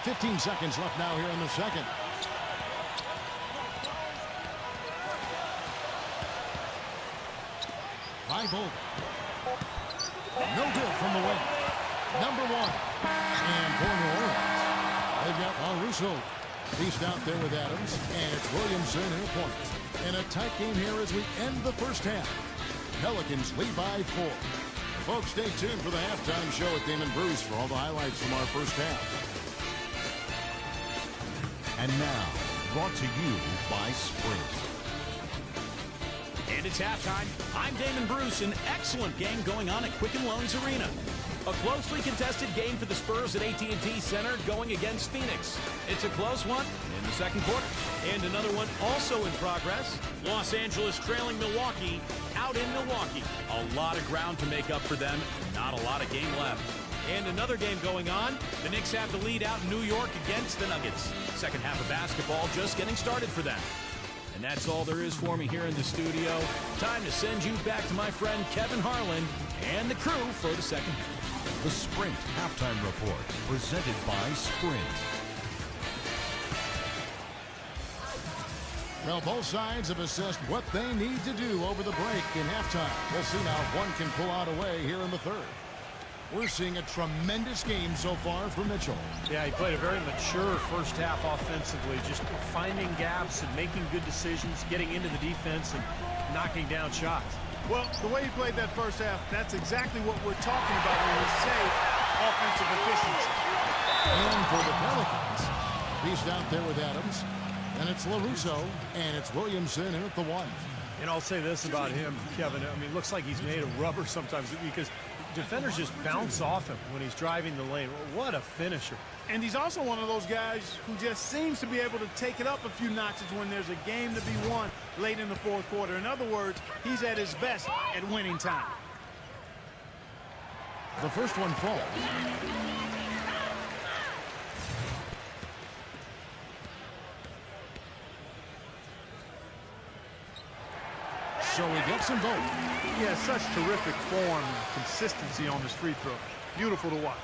15 seconds left now here in the second. High ball. No good from the wing. Number one. And for New Orleans, they've got Russo. Beast out there with Adams. And it's Williamson in a point. And a tight game here as we end the first half. Pelicans lead by 4. Folks, stay tuned for the halftime show with Damon Bruce for all the highlights from our first half. And now, brought to you by Sprint. And it's halftime. I'm Damon Bruce. An excellent game going on at Quicken Loans Arena. A closely contested game for the Spurs at AT&T Center going against Phoenix. It's a close one in the second quarter. And another one also in progress. Los Angeles trailing Milwaukee out in Milwaukee. A lot of ground to make up for them. Not a lot of game left. And another game going on. The Knicks have the lead out in New York against the Nuggets. Second half of basketball just getting started for them. And that's all there is for me here in the studio. Time to send you back to my friend Kevin Harlan and the crew for the second half. The Sprint Halftime Report, presented by Sprint. Well, both sides have assessed what they need to do over the break in halftime. We'll see now if one can pull out a way here in the third. We're seeing a tremendous game so far from Mitchell. Yeah, he played a very mature first half offensively, just finding gaps and making good decisions, getting into the defense and knocking down shots. Well, the way he played that first half, that's exactly what we're talking about when we say offensive efficiency. And for the Pelicans, Beast out there with Adams. And it's LaRusso, and it's Williamson in at the one. And I'll say this about him, Kevin. I mean, it looks like he's made of rubber sometimes because defenders just bounce off him when he's driving the lane. What a finisher. And he's also one of those guys who just seems to be able to take it up a few notches when there's a game to be won late in the fourth quarter. In other words, he's at his best at winning time. The first one falls. So he gets them both. He has such terrific form and consistency on his free throw. Beautiful to watch.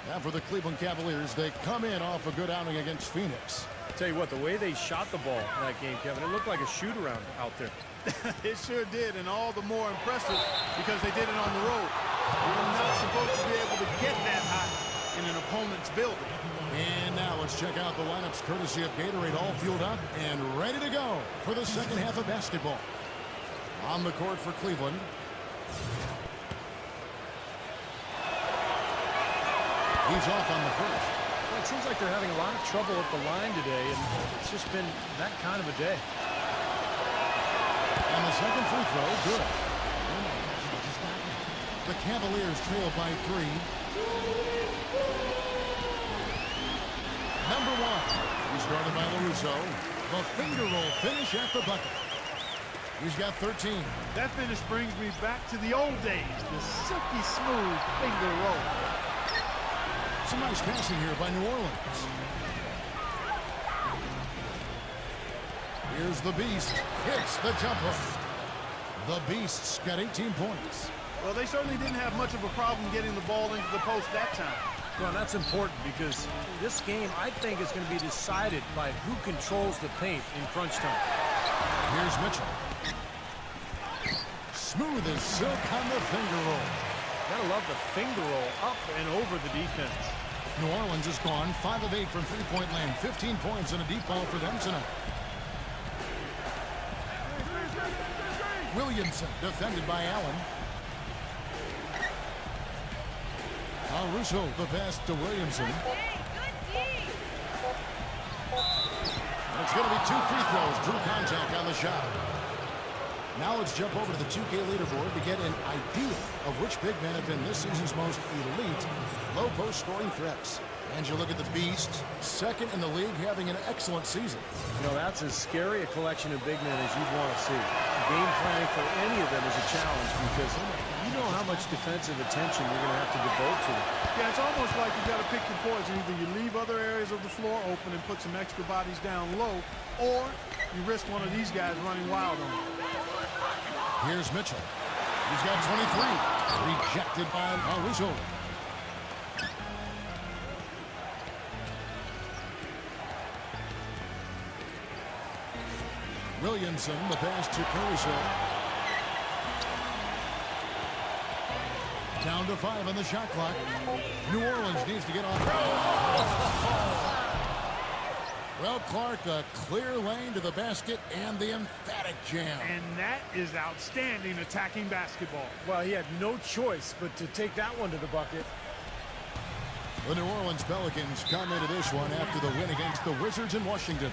Now for the Cleveland Cavaliers, they come in off a good outing against Phoenix. I'll tell you what, the way they shot the ball in that game, Kevin, it looked like a shoot-around out there. It sure did, and all the more impressive because they did it on the road. You're not supposed to be able to get that high in an opponent's building. And now let's check out the lineups courtesy of Gatorade, all fueled up and ready to go for the second half of basketball. On the court for Cleveland. He's off on the first. Well, it seems like they're having a lot of trouble at the line today, and it's just been that kind of a day. And the second free throw, good. The Cavaliers trail by 3. Number one. He started by LaRusso. The finger roll finish at the bucket. He's got 13. That finish brings me back to the old days, the silky smooth finger roll. Some nice passing here by New Orleans. Here's the Beast. Hits the jumper. The Beast's got 18 points. Well, they certainly didn't have much of a problem getting the ball into the post that time. Well, that's important because this game, I think, is going to be decided by who controls the paint in crunch time. Here's Mitchell. Smooth as silk on the finger roll. Gotta love the finger roll up and over the defense. New Orleans is gone 5 of 8 from three-point land. 15 points and a deep ball for them tonight. Williamson defended by Allen. Russo the pass to Williamson. It's going to be 2 free throws. Drew contact on the shot. Now let's jump over to the 2K leaderboard to get an idea of which big men have been this season's most elite low-post scoring threats. And you look at the Beast, second in the league, having an excellent season. You know, that's as scary a collection of big men as you'd want to see. Game planning for any of them is a challenge because you know how much defensive attention you're going to have to devote to them. Yeah, it's almost like you got to pick your poison. Either you leave other areas of the floor open and put some extra bodies down low, or you risk one of these guys running wild on you. Here's Mitchell. He's got 23. Rejected by Russo. Williamson, the pass to Caruso. Down to 5 on the shot clock. New Orleans needs to get on. Well, Clark, a clear lane to the basket and the emphatic jam. And that is outstanding attacking basketball. Well, he had no choice but to take that one to the bucket. The New Orleans Pelicans come into this one after the win against the Wizards in Washington.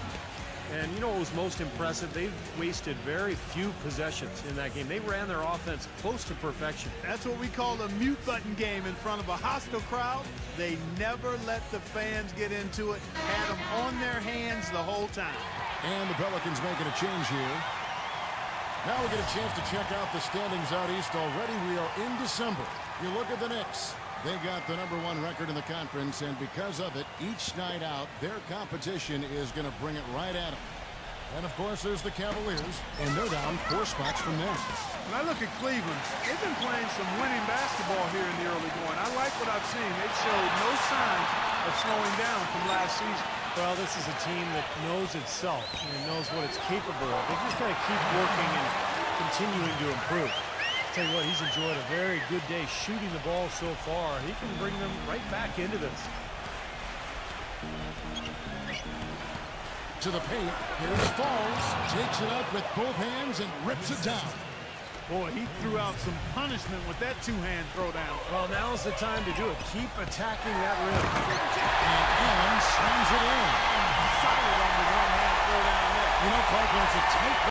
And you know what was most impressive? They wasted very few possessions in that game. They ran their offense close to perfection. That's what we call a mute button game in front of a hostile crowd. They never let the fans get into it. Had them on their hands the whole time. And the Pelicans making a change here. Now we get a chance to check out the standings out east already. We are in December. You look at the Knicks. They got the #1 record in the conference, and because of it, each night out, their competition is going to bring it right at them. And, of course, there's the Cavaliers, and they're down 4 spots from them. When I look at Cleveland, they've been playing some winning basketball here in the early going. I like what I've seen. They've showed no signs of slowing down from last season. Well, this is a team that knows itself and knows what it's capable of. They just got to keep working and continuing to improve. Tell you what, he's enjoyed a very good day shooting the ball so far. He can bring them right back into this. To the paint, here's Falls, takes it up with both hands and rips it down. Boy, he threw out some punishment with that two-hand throwdown. Well, now's the time to do it. Keep attacking that rim. And Allen slams it in. Solid on the one-hand throwdown there. You know, Clark, when it's a tight...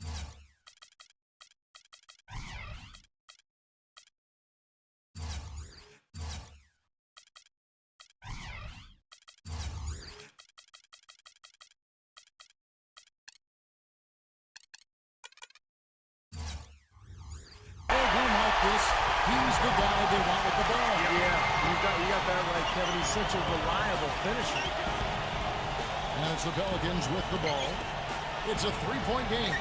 He's the guy they want with the ball. Yeah, you got that right, Kevin. He's such a reliable finisher. And it's the Pelicans with the ball. It's a 3-point game.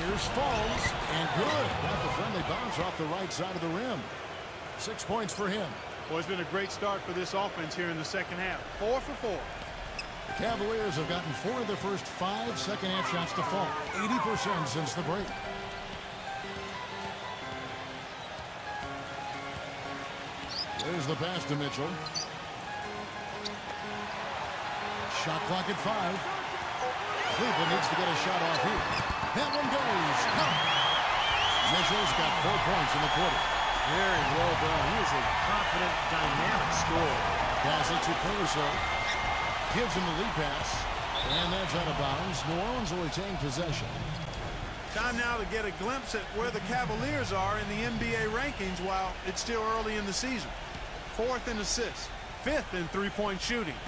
Here's Falls, and good. Got the friendly bounce off the right side of the rim. 6 points for him. Boy, it's been a great start for this offense here in the second half. 4 for 4. The Cavaliers have gotten 4 of their first 5 second-half shots to fall. 80% since the break. There's the pass to Mitchell. Shot clock at 5. Cleveland needs to get a shot off here. That one goes. Mitchell's got 4 points in the quarter. Very well done. He is a confident, dynamic scorer. Pass it to Caruso. Gives him the lead pass. And that's out of bounds. New Orleans will retain possession. Time now to get a glimpse at where the Cavaliers are in the NBA rankings while it's still early in the season. 4th in assists, 5th in three-point shooting.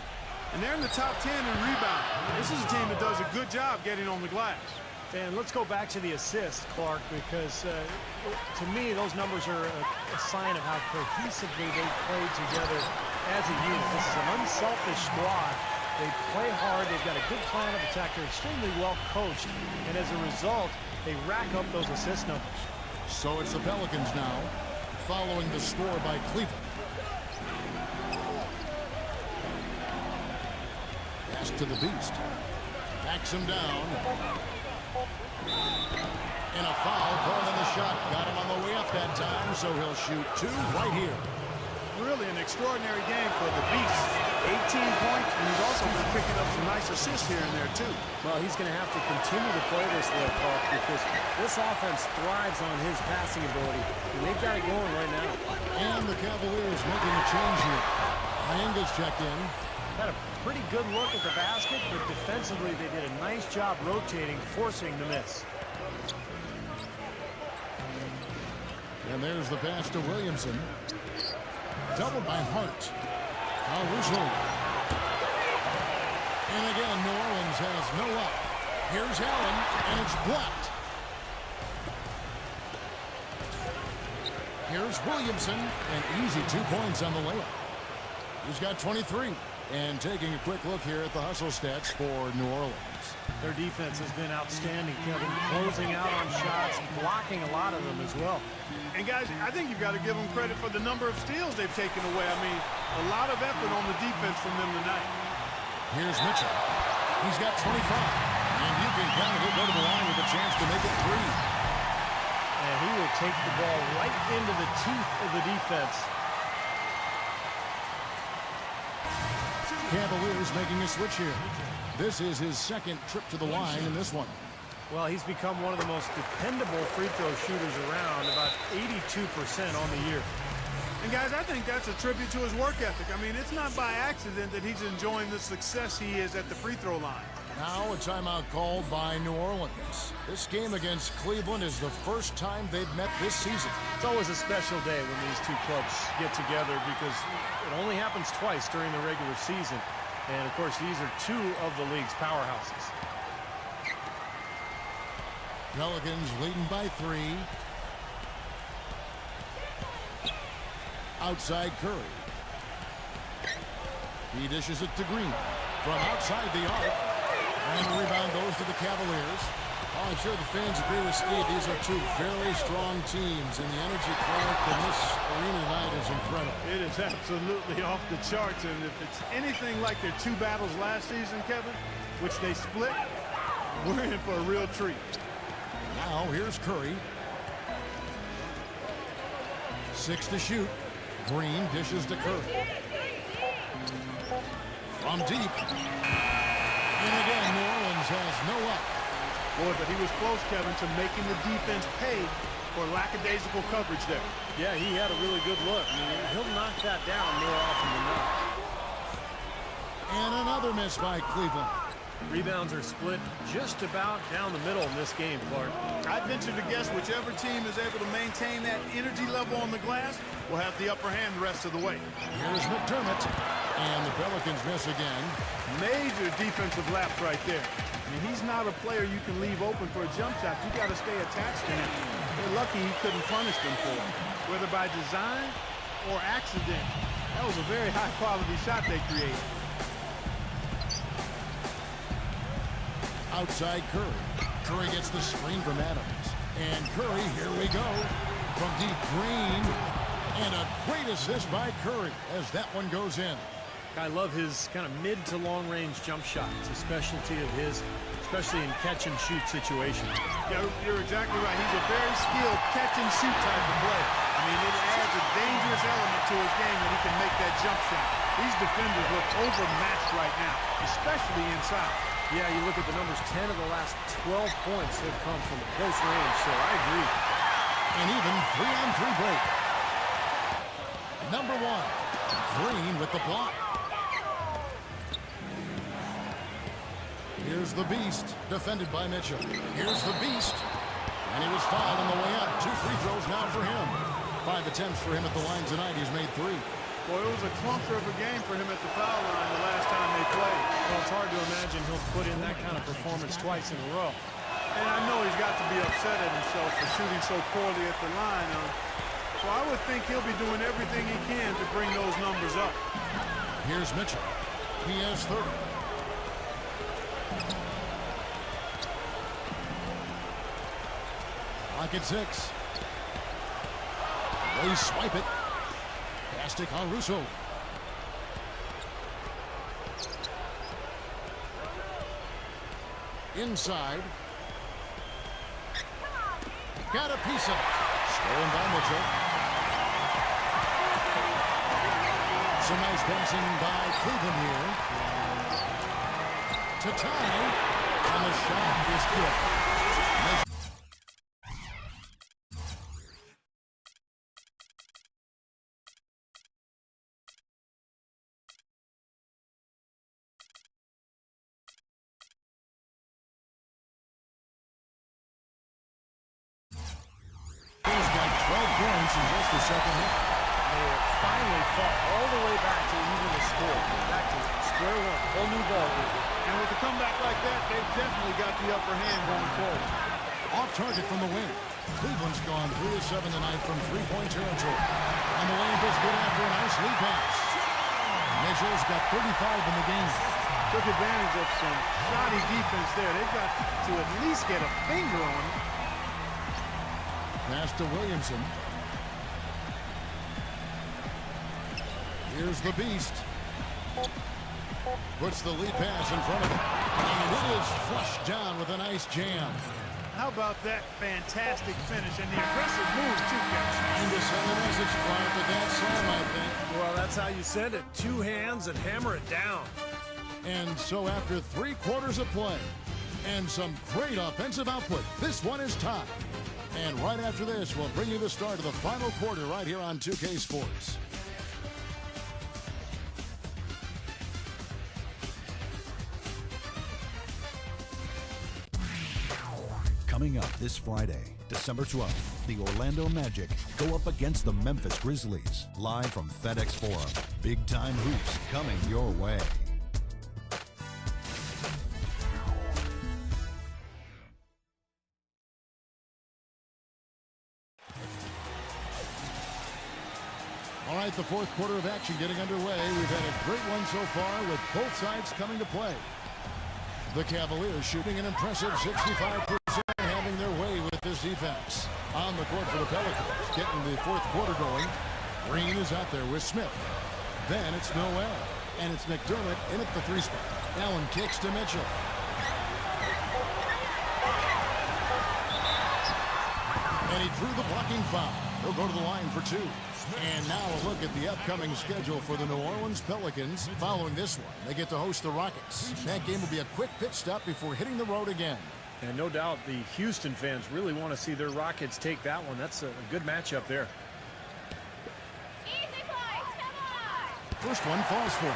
And they're in the top 10 in rebounding. This is a team that does a good job getting on the glass. And let's go back to the assists, Clark, because to me, those numbers are a sign of how cohesively they played together as a unit. This is an unselfish squad. They play hard. They've got a good plan of attack. They're extremely well coached. And as a result, they rack up those assist numbers. So it's the Pelicans now, following the score by Cleveland. Pass to the Beast. Backs him down. And a foul called on the shot. Got him on the way up that time, so he'll shoot 2 right here. Really an extraordinary game for the Beast. 18 points, and he's also been picking up some nice assists here and there, too. Well, he's going to have to continue to play this way, Clark, because this offense thrives on his passing ability, and they've got it going right now. And the Cavaliers making a change here. Iyenga's checked in. Had a pretty good look at the basket, but defensively they did a nice job rotating, forcing the miss. And there's the pass to Williamson. Doubled by Hart. Caruso. And again, New Orleans has no up. Here's Allen, and it's blocked. Here's Williamson, and easy 2 points on the layup. He's got 23. And taking a quick look here at the hustle stats for New Orleans. Their defense has been outstanding, Kevin. Closing out on shots, blocking a lot of them as well. And, guys, I think you've got to give them credit for the number of steals they've taken away. I mean, a lot of effort on the defense from them tonight. Here's Mitchell. He's got 25. And you can count it. He'll go to the line with a chance to make it 3. And he will take the ball right into the teeth of the defense. Cavaliers making a switch here. This is his second trip to the line in this one. Well, he's become one of the most dependable free throw shooters around, about 82% on the year. And guys, I think that's a tribute to his work ethic. I mean, it's not by accident that he's enjoying the success he is at the free throw line. Now a timeout called by New Orleans. This game against Cleveland is the first time they've met this season. It's always a special day when these two clubs get together because it only happens twice during the regular season. And, of course, these are two of the league's powerhouses. Pelicans leading by 3. Outside Curry. He dishes it to Green from outside the arc. And the rebound goes to the Cavaliers. Oh, I'm sure the fans agree with Steve. These are two very strong teams, and the energy, Clark, in this arena tonight is incredible. It is absolutely off the charts, and if it's anything like their 2 battles last season, Kevin, which they split, we're in for a real treat. Now here's Curry. 6 to shoot. Green dishes to Curry. From deep. And again, New Orleans has no up. Boy, but he was close, Kevin, to making the defense pay for lackadaisical coverage there. Yeah, he had a really good look. I mean, he'll knock that down more often than not. And another miss by Cleveland. Rebounds are split just about down the middle in this game, Clark. I'd venture to guess whichever team is able to maintain that energy level on the glass will have the upper hand the rest of the way. Here's McDermott. And the Pelicans miss again. Major defensive lapse right there. I mean, he's not a player you can leave open for a jump shot. You got to stay attached to him. They're lucky he couldn't punish them for it, whether by design or accident. That was a very high-quality shot they created. Outside Curry. Curry gets the screen from Adams. And Curry, here we go. From deep, Green. And a great assist by Curry as that one goes in. I love his kind of mid to long range jump shot. It's a specialty of his, especially in catch and shoot situations. Yeah, you're exactly right. He's a very skilled catch and shoot type of player. I mean, it adds a dangerous element to his game when he can make that jump shot. These defenders look overmatched right now, especially inside. Yeah, you look at the numbers, 10 of the last 12 points have come from close range, so I agree. And even 3-on-3 break. Number 1, Green with the block. Here's the Beast, defended by Mitchell. Here's the Beast. And he was fouled on the way up. 2 free throws now for him. 5 attempts for him at the line tonight. He's made 3. Boy, it was a clunker of a game for him at the foul line the last time they played. Well, it's hard to imagine he'll put in that kind of performance twice in a row. And I know he's got to be upset at himself for shooting so poorly at the line. So I would think he'll be doing everything he can to bring those numbers up. Here's Mitchell. He has 30. Pocket 6. They swipe it. Pass to Caruso. Inside. Got a piece of it. Stolen by Mitchell. Some nice passing by Cleveland here. To tie. And the shot is good. In just the second half. They have finally fought all the way back to even the score. Back to square one. Whole new ball game. And with a comeback like that, they've definitely got the upper hand going forward. Off target from the wing. Cleveland's gone 3 of 7 tonight from three-point territory. And the layup is good after a nice lead pass. Mitchell's got 35 in the game. Took advantage of some shoddy defense there. They've got to at least get a finger on it. Pass to Williamson. Here's the Beast. Puts the lead pass in front of him. And it is flushed down with a nice jam. How about that fantastic finish and the aggressive move, too, guys? Trying to send a message, Clark, but that's all, I think. Well, that's how you send it. Two hands and hammer it down. And so after 3 quarters of play and some great offensive output, this one is tied. And right after this, we'll bring you the start of the final quarter right here on 2K Sports. Coming up this Friday, December 12th, the Orlando Magic go up against the Memphis Grizzlies, live from FedEx Forum. Big-time hoops coming your way. All right, the fourth quarter of action getting underway. We've had a great one so far with both sides coming to play. The Cavaliers shooting an impressive 65%, having their way with this defense. On the court for the Pelicans, getting the fourth quarter going. Green is out there with Smith. Then it's Noel, and it's McDermott in at the 3 spot. Allen kicks to Mitchell. And he drew the blocking foul. He'll go to the line for 2. And now a look at the upcoming schedule for the New Orleans Pelicans. Following this one, they get to host the Rockets. That game will be a quick pit stop before hitting the road again. And no doubt the Houston fans really want to see their Rockets take that one. That's a good matchup there. Easy boys, come on! First one falls for him.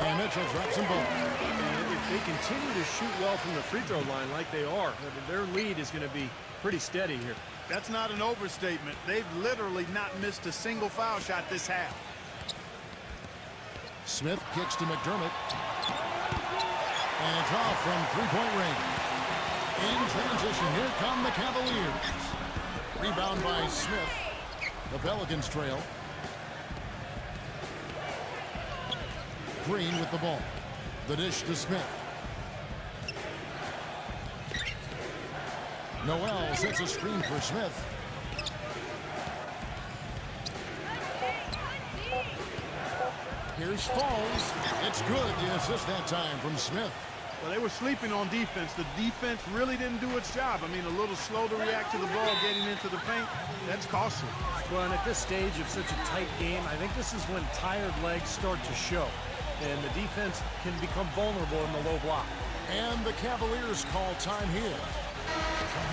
And Mitchell drops them both. And if they continue to shoot well from the free throw line like they are, their lead is going to be pretty steady here. That's not an overstatement. They've literally not missed a single foul shot this half. Smith kicks to McDermott. And it's off from three-point range. In transition, here come the Cavaliers. Rebound by Smith. The Pelicans trail. Green with the ball. The dish to Smith. Noel sets a screen for Smith. Here's Falls. It's good. The assist that time from Smith. Well, they were sleeping on defense. The defense really didn't do its job. I mean, a little slow to react to the ball getting into the paint. That's costly. Well, and at this stage of such a tight game, I think this is when tired legs start to show. And the defense can become vulnerable in the low block. And the Cavaliers call time here.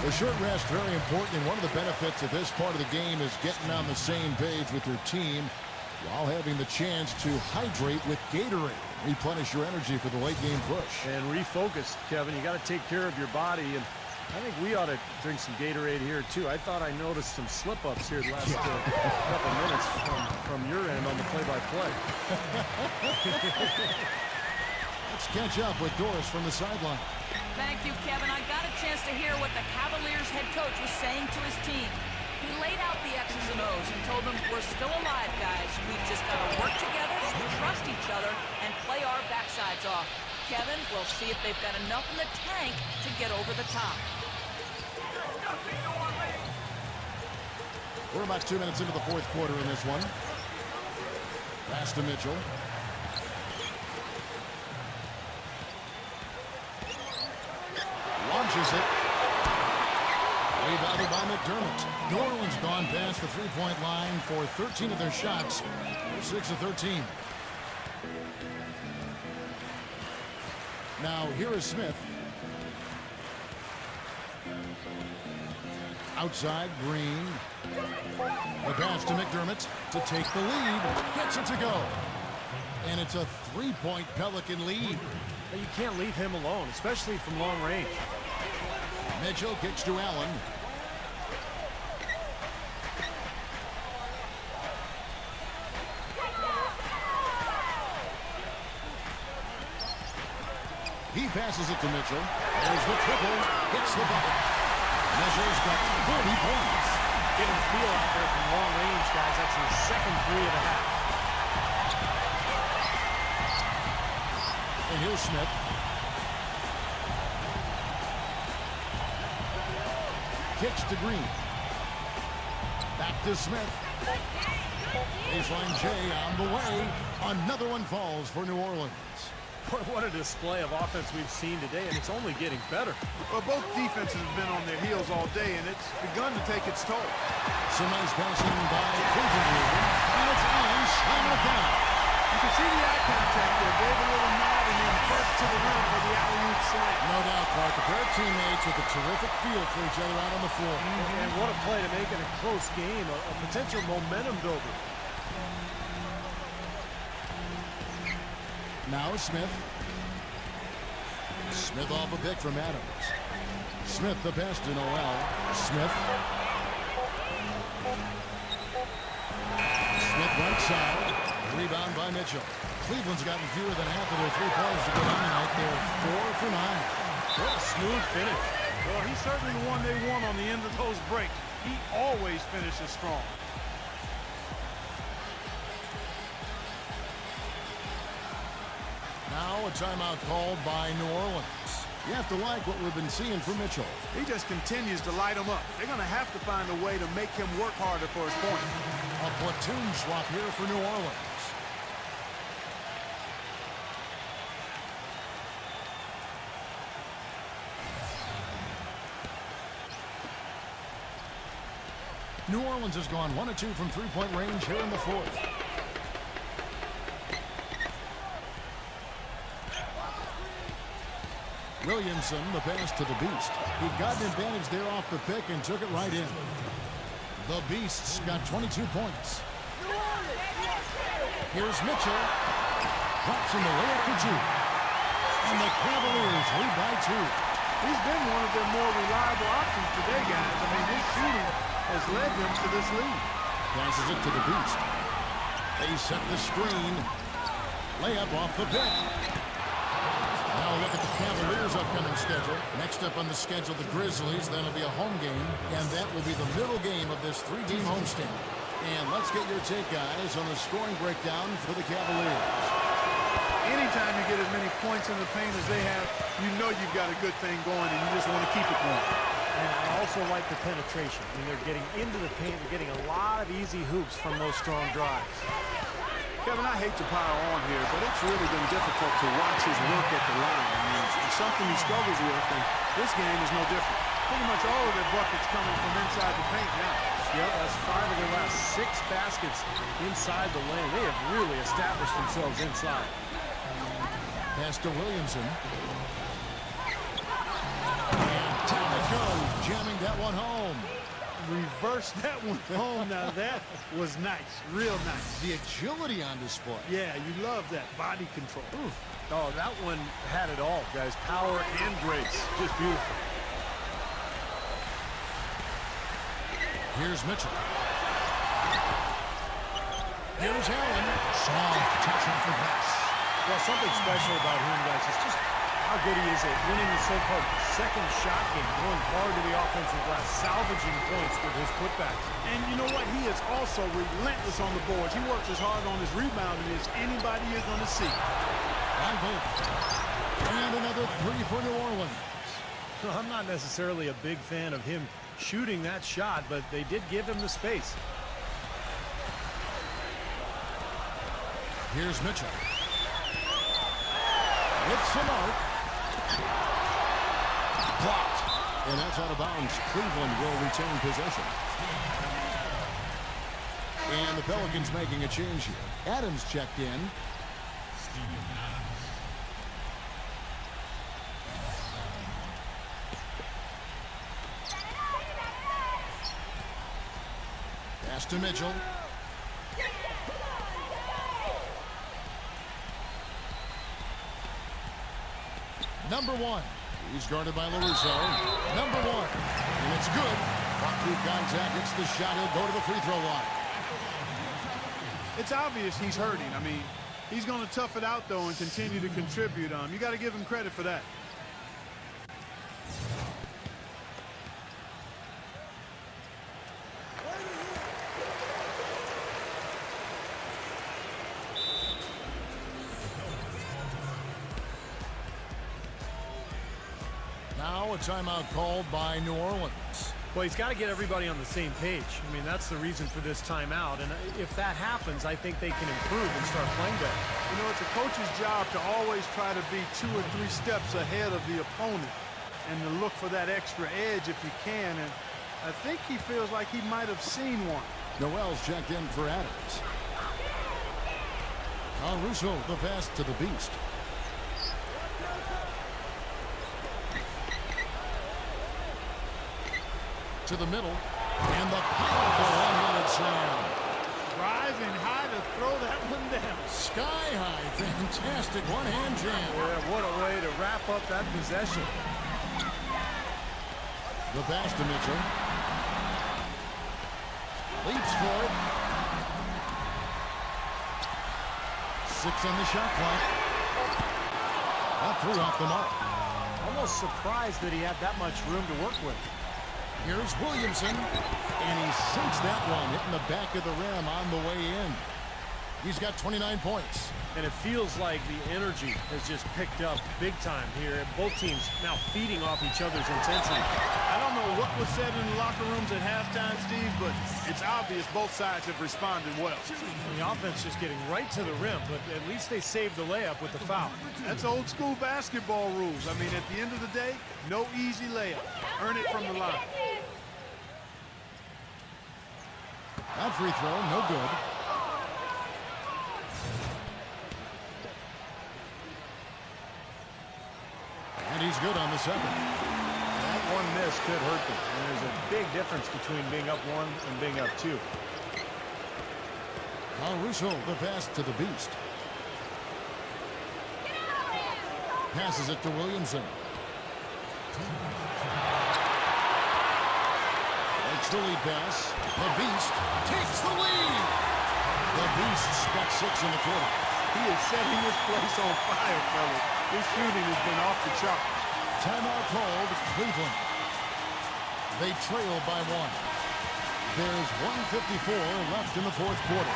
The short rest, very important, and one of the benefits of this part of the game is getting on the same page with your team while having the chance to hydrate with Gatorade. Replenish your energy for the late game push. And refocus, Kevin. You got to take care of your body, and I think we ought to drink some Gatorade here, too. I thought I noticed some slip-ups here the last couple minutes from your end on the play-by-play. Let's catch up with Doris from the sideline. Thank you, Kevin. I got a chance to hear what the Cavaliers head coach was saying to his team. He laid out the X's and O's and told them, we're still alive, guys. We've just got to work together, trust each other, and play our backsides off. Kevin, we'll see if they've got enough in the tank to get over the top. We're about 2 minutes into the fourth quarter in this one. Pass to Mitchell. Launches it. Rebounded by McDermott. New Orleans gone past the three-point line for 13 of their shots. They're 6 of 13. Now here is Smith. Outside, Green. The pass to McDermott to take the lead. Gets it to go. And it's a three-point Pelican lead. But you can't leave him alone, especially from long range. Mitchell kicks to Allen. He passes it to Mitchell. There's the triple. Hits the bucket. Mitchell's got 40 points. Getting the feel out there from long range, guys. That's his second three of the half. And here's Smith. Kicks to Green. Back to Smith. Baseline J on the way. Another one falls for New Orleans. Boy, what a display of offense we've seen today, and it's only getting better. Well, both defenses have been on their heels all day, and it's begun to take its toll. Some nice passing by Cleveland, and it's Allen slamming it down. You can see the eye contact there. Gave a little nod and then burst to the rim for the alley-oop slam. No doubt, Clark. A pair of teammates with a terrific feel for each other out on the floor. And what a play to make it a close game, a potential momentum builder. Now Smith. Smith off a pick from Adams. Smith the pass to Noel. Smith. Smith right side. Rebound by Mitchell. Cleveland's gotten fewer than half of their three-pointers to go down tonight. They're 4 for 9. What a smooth finish. Well, he's certainly the one they want on the end of those breaks. He always finishes strong. Now a timeout called by New Orleans. You have to like what we've been seeing from Mitchell. He just continues to light them up. They're going to have to find a way to make him work harder for his point. A platoon swap here for New Orleans. New Orleans has gone 1 of 2 from three-point range here in the fourth. Williamson, the pass to the Beast. He got an advantage there off the pick and took it right in. The Beasts got 22 points. Here's Mitchell. Drops in the layup for 2. And the Cavaliers lead by 2. He's been one of their more reliable options today, guys. I mean, his shooting has led them to this lead. Passes it to the Beast. They set the screen. Layup off the pick. Now look at the Cavaliers' upcoming schedule. Next up on the schedule, the Grizzlies. That'll be a home game, and that will be the middle game of this 3-team homestand. And let's get your take, guys, on the scoring breakdown for the Cavaliers. Anytime you get as many points in the paint as they have, you know you've got a good thing going, and you just want to keep it going. And I also like the penetration. I mean, they're getting into the paint. They're getting a lot of easy hoops from those strong drives. Kevin, I hate to pile on here, but it's really been difficult to watch his work at the line. I mean, it's something he struggles with, and this game is no different. Pretty much all of their buckets coming from inside the paint now. Yep, that's 5 of their last 6 baskets inside the lane. They have really established themselves inside. Pass to Williamson. And time to go, jamming that one home. Reverse that one home. Now that was nice, real nice. The agility on display. Yeah, you love that body control. Oof. Oh, that one had it all, guys. Power and grace. Just beautiful. Here's Mitchell. Here's Allen. Soft touch off the glass. Well, something special about him, guys, is just how good he is at winning the so-called second shot game, going hard to the offensive glass, salvaging points with his putbacks. And you know what? He is also relentless on the boards. He works as hard on his rebounding as anybody is going to see. By Bolt. And another 3 for New Orleans. Well, I'm not necessarily a big fan of him shooting that shot, but they did give him the space. Here's Mitchell. It's the mark. Blocked. And that's out of bounds. Cleveland will retain possession. And the Pelicans making a change here. Adams checked in. Pass to Mitchell. Number 1. He's guarded by LaRusso. Number 1. And it's good. Walk through contact. It's the shot. He'll go to the free throw line. It's obvious he's hurting. I mean, he's going to tough it out, though, and continue to contribute. You got to give him credit for that. Now a timeout called by New Orleans. Well, he's got to get everybody on the same page. I mean, that's the reason for this timeout. And if that happens, I think they can improve and start playing better. You know, it's a coach's job to always try to be 2 or 3 steps ahead of the opponent and to look for that extra edge if you can. And I think he feels like he might have seen one. Noel's checked in for Adams. Russo, the pass to the Beast. To the middle, and the powerful one-handed slam. Rising high to throw that one down. Sky high, fantastic one-hand jam. Yeah, what a way to wrap up that possession. The pass to Mitchell. Leaps for it. 6 on the shot clock. That 3 off the mark. Almost surprised that he had that much room to work with. Here's Williamson, and he sinks that one, hitting the back of the rim on the way in. He's got 29 points. And it feels like the energy has just picked up big time here. Both teams now feeding off each other's intensity. I don't know what was said in the locker rooms at halftime, Steve, but it's obvious both sides have responded well. The offense just getting right to the rim, but at least they saved the layup with the foul. That's old school basketball rules. I mean, at the end of the day, no easy layup. Earn it from the line. That free throw, no good. And he's good on the second. That one miss could hurt them. And there's a big difference between being up 1 and being up 2. Russo, the pass to the Beast. Passes it to Williamson. Makes the lead pass. The Beast takes the lead. The Beast's got 6 in the quarter. He is setting this place on fire, fellas. His shooting has been off the charts. Timeout called Cleveland. They trail by 1. There's 1:54 left in the fourth quarter.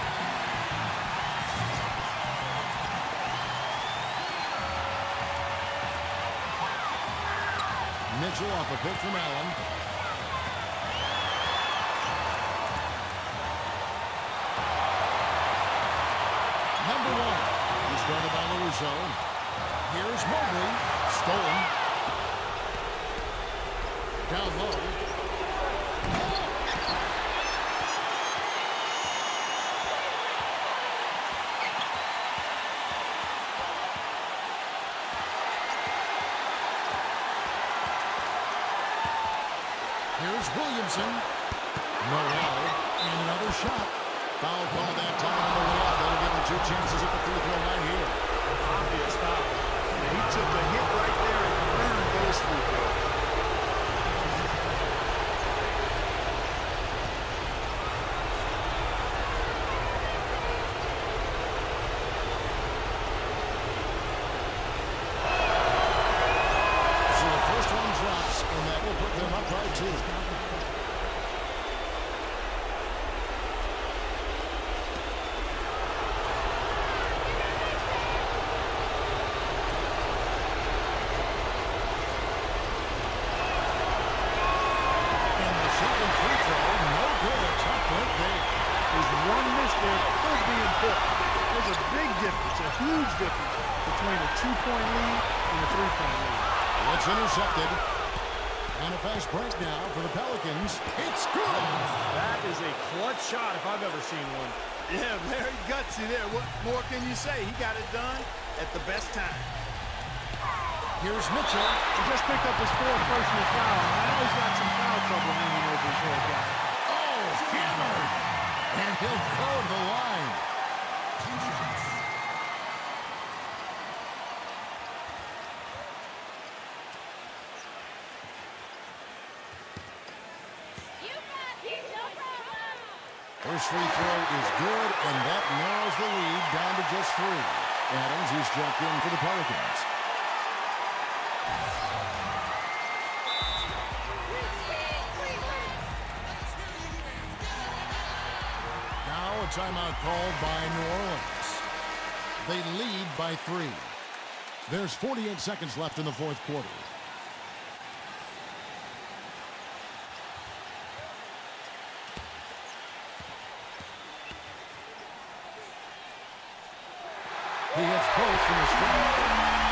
Mitchell off a pick from Allen. Number 1. He's guarded by LaRusso. Here's Mobley. Stolen. Down low. Here's Williamson. Noel. And another shot. Foul call that time on the way out. That'll give him 2 chances at the free throw line here. Obvious foul. He took a hit right there and earned those free throws. So the first one drops, and that will put them up by 2. There's a big difference, a huge difference between a 2-point lead and a 3-point lead. It's intercepted. And a fast break now for the Pelicans. It's good. That is a clutch shot if I've ever seen one. Yeah, very gutsy there. What more can you say? He got it done at the best time. Here's Mitchell. He just picked up his 4th personal foul. Now he's got some foul trouble hanging over his head, guys. Oh, hammered. And he'll go to the line. First free throw is good, and that narrows the lead down to just 3. Adams is checked in for the Pelicans. Now a timeout called by New Orleans. They lead by 3. There's 48 seconds left in the fourth quarter. He hits both from the strike.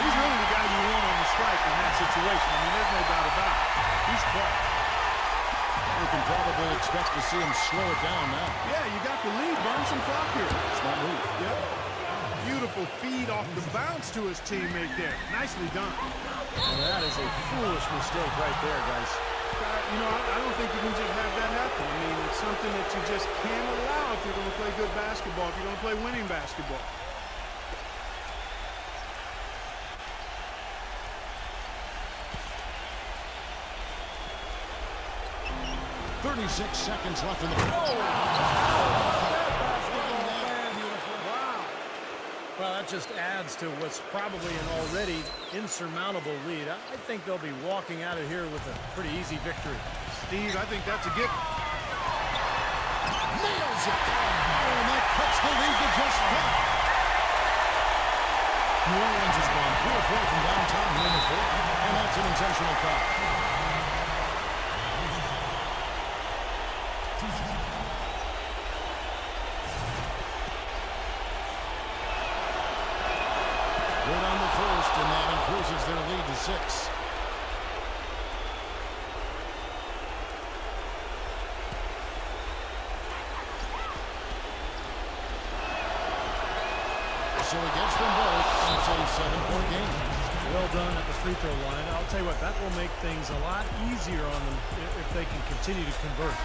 He's really the guy you want on the strike in that situation. I mean, there's no doubt about it. He's clutch. We can probably expect to see him slow it down now. Yeah, you got the lead. Burn some clock here. Smart move. Yep. Beautiful feed off the bounce to his teammate there. Nicely done. And that is a foolish mistake right there, guys. You know, I don't think you can just have that happen. I mean, it's something that you just can't allow if you're going to play good basketball, if you're going to play winning basketball. 36 seconds left in the... Well, that just adds to what's probably an already insurmountable lead. I think they'll be walking out of here with a pretty easy victory. Steve, I think that's a given. Nails it! Oh, and that cuts the lead to just 5. New Orleans has gone 3 or 4 from downtown here in the fourth, and that's an intentional foul. Good on the first, and that increases their lead to 6. So he gets them both, and it's a 7-point game. Well done at the free throw line. I'll tell you what, that will make things a lot easier on them if they can continue to convert.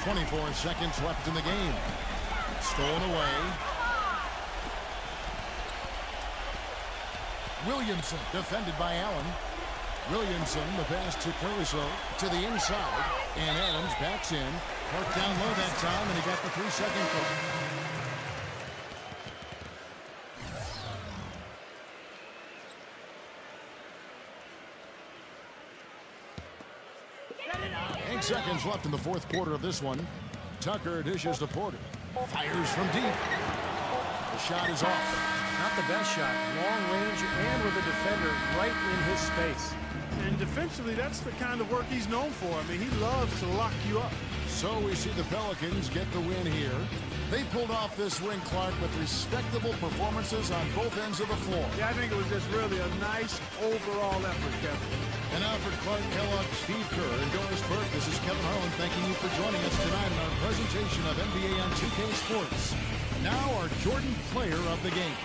.24 seconds left in the game. Stolen away. Williamson defended by Allen. Williamson, the pass to Caruso to the inside, and Adams backs in. Worked down low that time, and he got the 3-second call. Seconds left in the fourth quarter of this one. Tucker dishes to Porter. Fires from deep. The shot is off. Not the best shot. Long range and with a defender right in his space. And defensively, that's the kind of work he's known for. I mean, he loves to lock you up. So we see the Pelicans get the win here. They pulled off this win, Clark, with respectable performances on both ends of the floor. Yeah, I think it was just really a nice overall effort, Kevin. And now for Clark Kellogg, Steve Kerr, and Doris Burke, this is Kevin Harlan thanking you for joining us tonight in our presentation of NBA on 2K Sports. Now our Jordan Player of the Game.